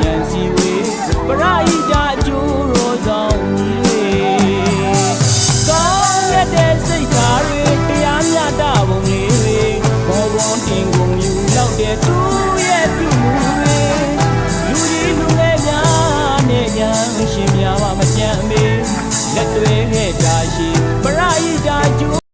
ဉာဏ်စီဝေပရဟိတအကျိုးတော်ဆောင်ကြီးတွေကောင်းရတဲ့စိတ်ဓာတ်တွေတရားမျှတပုံလေးတွေဘောဘောတင်ကုန်ယူလောက်တဲ့သူရဲ့ပြုမှုတွေလူကြီးလူငယ်များနဲ့ညာရှင်များမကြမ်းမေလက်တွေခဲ့ကြရှိ